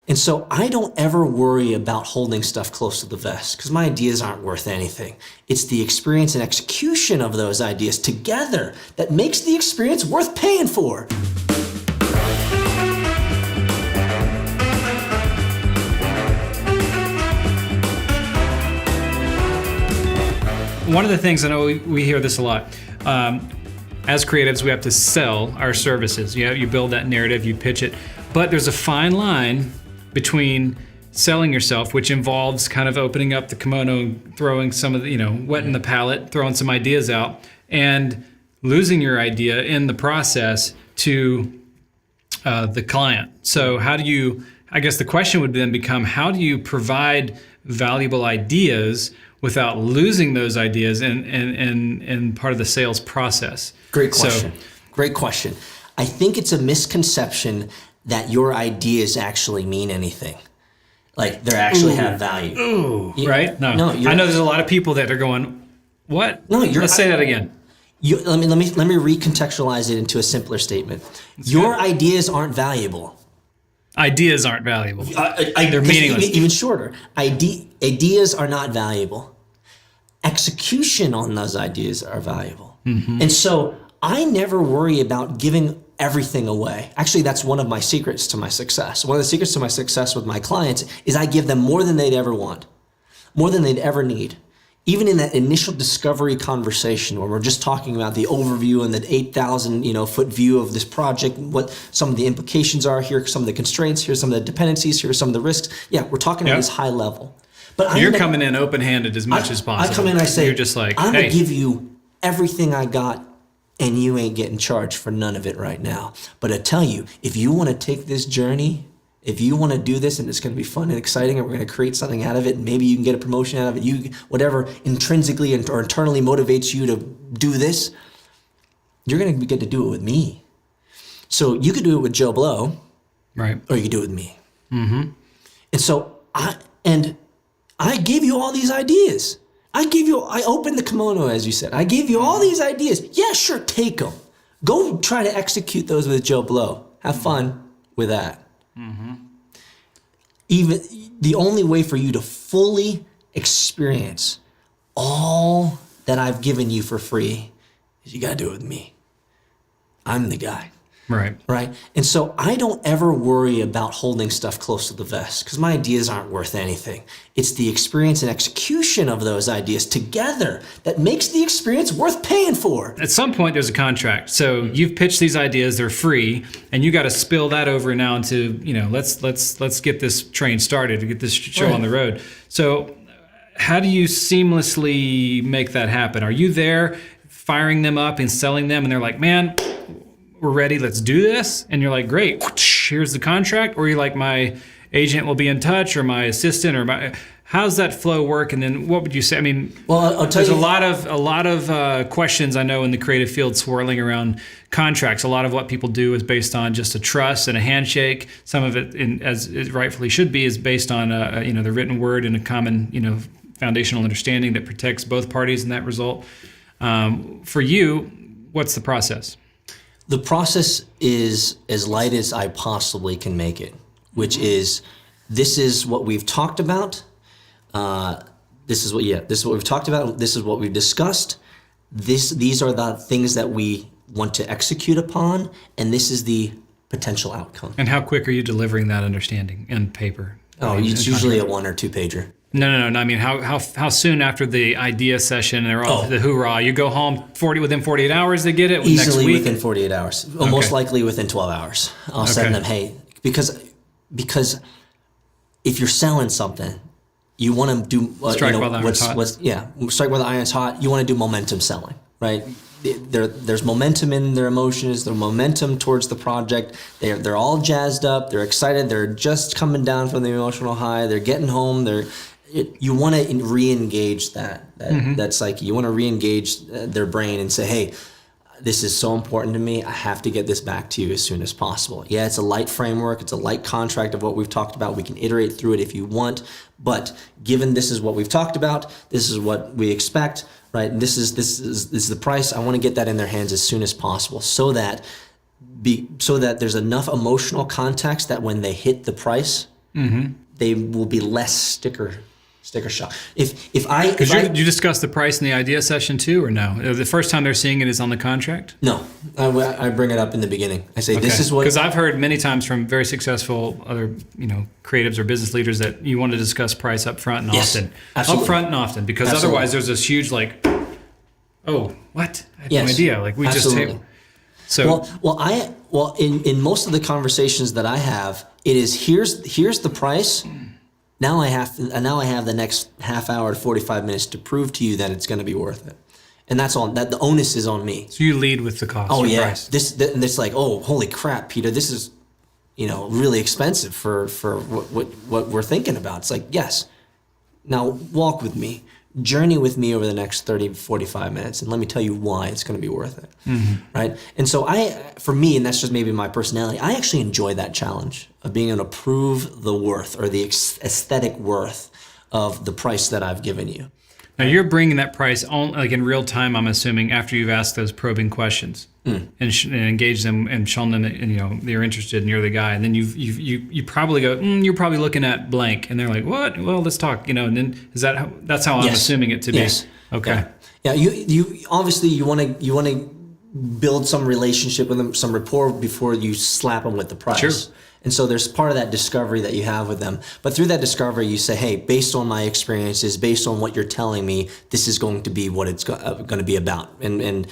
And so I don't ever worry about holding stuff close to the vest because my ideas aren't worth anything. It's the experience and execution of those ideas together that makes the experience worth paying for. One of the things, I know we hear this a lot, as creatives, we have to sell our services. You build that narrative, you pitch it, but there's a fine line between selling yourself, which involves kind of opening up the kimono, throwing some of the, wetting the palate, throwing some ideas out, and losing your idea in the process to the client. So I guess the question would then become, how do you provide valuable ideas without losing those ideas in part of the sales process? Great question. Great question. I think it's a misconception that your ideas actually mean anything. Like they actually have value. Right? No. I know there's a lot of people that are going, what? No, let's say that again. Let me recontextualize it into a simpler statement. Your ideas aren't valuable. Ideas aren't valuable. They're meaningless. Even shorter. Ideas are not valuable. Execution on those ideas are valuable. Mm-hmm. And so I never worry about giving everything away. Actually, that's one of my secrets to my success. One of the secrets to my success with my clients is I give them more than they'd ever want, more than they'd ever need. Even in that initial discovery conversation where we're just talking about the overview and the 8,000 foot view of this project, what some of the implications are, here are some of the constraints, here's some of the dependencies, here are some of the risks. Yeah, we're talking at this high level. But you're coming in open-handed as much as possible. I come in and I say, you're just like, I'm going to give you everything I got and you ain't getting charged for none of it right now. But I tell you, if you want to take this journey, if you want to do this and it's going to be fun and exciting and we're going to create something out of it and maybe you can get a promotion out of it, whatever intrinsically or internally motivates you to do this, you're going to get to do it with me. So you could do it with Joe Blow, right? Or you could do it with me. Mm-hmm. And so I gave you all these ideas. I opened the kimono, as you said. I gave you all these ideas. Yeah, sure, take them. Go try to execute those with Joe Blow. Have fun with that. Mm-hmm. Even the only way for you to fully experience all that I've given you for free is you got to do it with me. I'm the guy. Right. And so I don't ever worry about holding stuff close to the vest because my ideas aren't worth anything. It's the experience and execution of those ideas together that makes the experience worth paying for. At some point, there's a contract. So you've pitched these ideas, they're free, and you got to spill that over now into, let's get this train started, to get this show on the road. So how do you seamlessly make that happen? Are you there firing them up and selling them, and they're like, man, we're ready, let's do this? And you're like, great, here's the contract? Or you're like, my agent will be in touch, or my assistant, or how's that flow work? And then what would you say? I mean, I'll tell you, there's a lot of questions I know in the creative field swirling around contracts. A lot of what people do is based on just a trust and a handshake. Some of it, as it rightfully should be, is based on the written word and a common foundational understanding that protects both parties in that result. For you, what's the process? The process is as light as I possibly can make it, which is, this is what we've talked about. This is what we've talked about. This is what we've discussed. These are the things that we want to execute upon, and this is the potential outcome. And how quick are you delivering that understanding in paper? It's usually a 1 or 2 pager. No. I mean, how soon after the idea session and they're all the hoorah, you go home within 48 hours they get it? Easily next week? Within 48 hours. Okay. Most likely within 12 hours. I'll send them, hey, because if you're selling something, you want to do strike while the iron's hot. Strike while the iron's hot. You want to do momentum selling, right? There's momentum in their emotions, there's momentum towards the project. They're all jazzed up, they're excited, they're just coming down from the emotional high, they're getting home, you want to re-engage that psyche. You want to re-engage their brain and say, hey, this is so important to me. I have to get this back to you as soon as possible. Yeah, it's a light framework. It's a light contract of what we've talked about. We can iterate through it if you want. But given this is what we've talked about, this is what we expect, right? This is the price. I want to get that in their hands as soon as possible so that there's enough emotional context that when they hit the price, they will be less sticker shock. Did you discuss the price in the idea session too, or no? The first time they're seeing it is on the contract? No, I bring it up in the beginning. I say, this is what... Because I've heard many times from very successful other, creatives or business leaders that you want to discuss price up front and often. Absolutely. Up front and often, because otherwise there's this huge oh, what? I had no idea. Like we absolutely. just take... So in most of the conversations that I have, it is here's the price. Now I have the next half hour to 45 minutes to prove to you that it's going to be worth it, and that's all. That the onus is on me. So you lead with the cost. Oh yeah, price. This like, oh holy crap, Peter, this is really expensive for what we're thinking about. It's like, yes. Now walk with me. Journey with me over the next 30, 45 minutes, and let me tell you why it's going to be worth it, right? And so for me, and that's just maybe my personality, I actually enjoy that challenge of being able to prove the worth or the aesthetic worth of the price that I've given you. Now you're bringing that price on, like in real time, I'm assuming, after you've asked those probing questions and engaged them and shown them that they're interested and you're the guy, and then you probably go, you're probably looking at blank, and they're like, what? Well, let's talk, and then that's how I'm assuming it to be. Yes. Okay. Yeah. You obviously you want to build some relationship with them, some rapport before you slap them with the price. Sure. And so there's part of that discovery that you have with them. But through that discovery, you say, hey, based on my experiences, based on what you're telling me, this is going to be what it's going to be about. And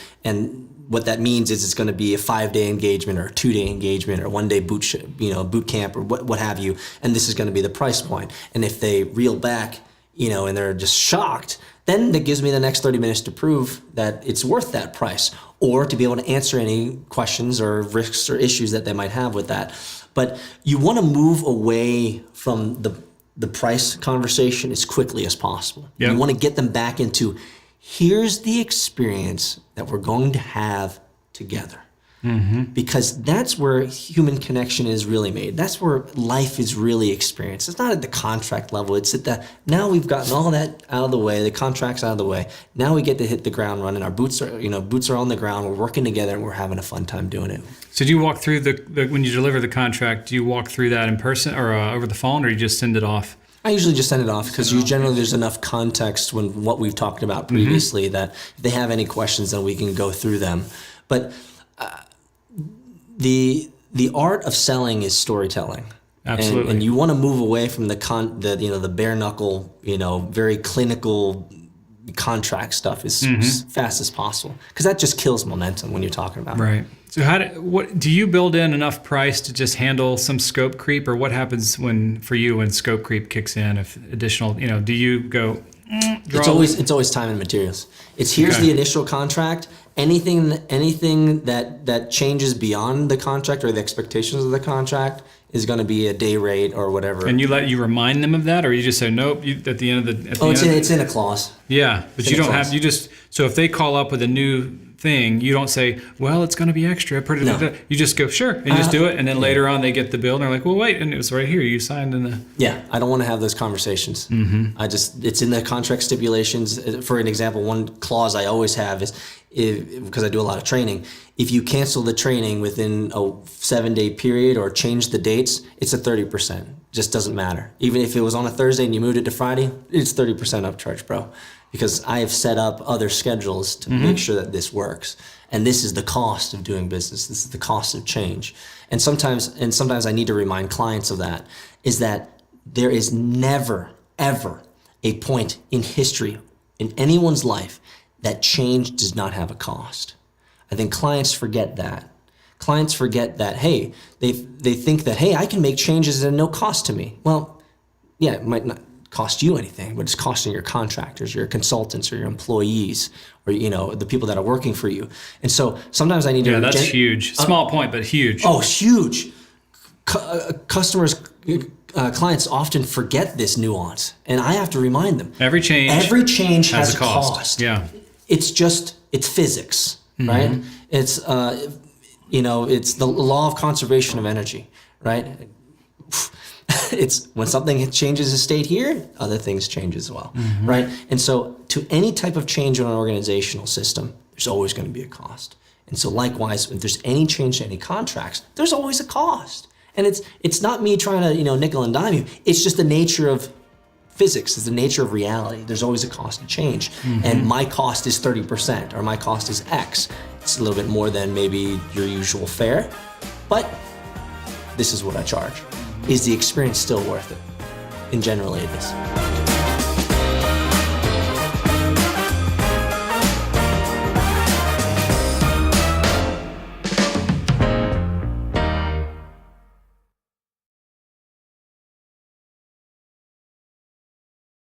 what that means is it's going to be a 5-day engagement or a 2-day engagement or 1-day boot camp or what have you. And this is going to be the price point. And if they reel back, and they're just shocked, then that gives me the next 30 minutes to prove that it's worth that price, or to be able to answer any questions or risks or issues that they might have with that. But you want to move away from the price conversation as quickly as possible. Yep. You want to get them back into, here's the experience that we're going to have together. Because that's where human connection is really made. That's where life is really experienced. It's not at the contract level. It's at now we've gotten all that out of the way, the contract's out of the way. Now we get to hit the ground running. Our boots are on the ground. We're working together and we're having a fun time doing it. So do you walk through when you deliver the contract, do you walk through that in person or over the phone, or you just send it off? I usually just send it off because generally there's enough context when what we've talked about previously that if they have any questions, then we can go through them. But the art of selling is storytelling. Absolutely. And you want to move away from the bare knuckle, very clinical contract stuff as fast as possible, because that just kills momentum when you're talking about right. So what do you build in enough price to just handle some scope creep, or what happens for you when scope creep kicks in? If additional, do you go? It's always time and materials. Here's the initial contract. Anything that changes beyond the contract or the expectations of the contract is going to be a day rate or whatever. And you remind them of that, or you just say nope at the end of the. It's in a clause. Yeah, but you don't have. You just so if they call up with a new thing, you don't say, well, it's going to be extra. No. You just go, sure, and you just do it, and then later on they get the bill and they're like, well, wait, and it was right here. You signed in the. Yeah, I don't want to have those conversations. It's in the contract stipulations. For an example, one clause I always have is, because I do a lot of training, if you cancel the training within a 7-day period or change the dates, it's a 30%. Just doesn't matter. Even if it was on a Thursday and you moved it to Friday, it's 30% upcharge, bro. Because I have set up other schedules to make sure that this works. And this is the cost of doing business. This is the cost of change. And sometimes I need to remind clients of that, is that there is never, ever a point in history, in anyone's life, that change does not have a cost. I think clients forget that. Clients forget that, hey, they think that, hey, I can make changes at no cost to me. Well, yeah, it might not cost you anything, but it's costing your contractors, your consultants, or your employees, or the people that are working for you. And so sometimes I need to. Yeah, that's huge. Small point, but huge. Oh, huge. Customers, clients often forget this nuance, and I have to remind them. Every change has a cost. Yeah. It's physics, right? It's it's the law of conservation of energy, right? It's when something changes a state here, other things change as well, right? And so to any type of change in an organizational system, there's always going to be a cost. And so likewise, if there's any change to any contracts, there's always a cost. And it's not me trying to, nickel and dime you. It's just the nature of physics, it's the nature of reality. There's always a cost to change. And my cost is 30%, or my cost is X. It's a little bit more than maybe your usual fare, but this is what I charge. Is the experience still worth it? And generally it is.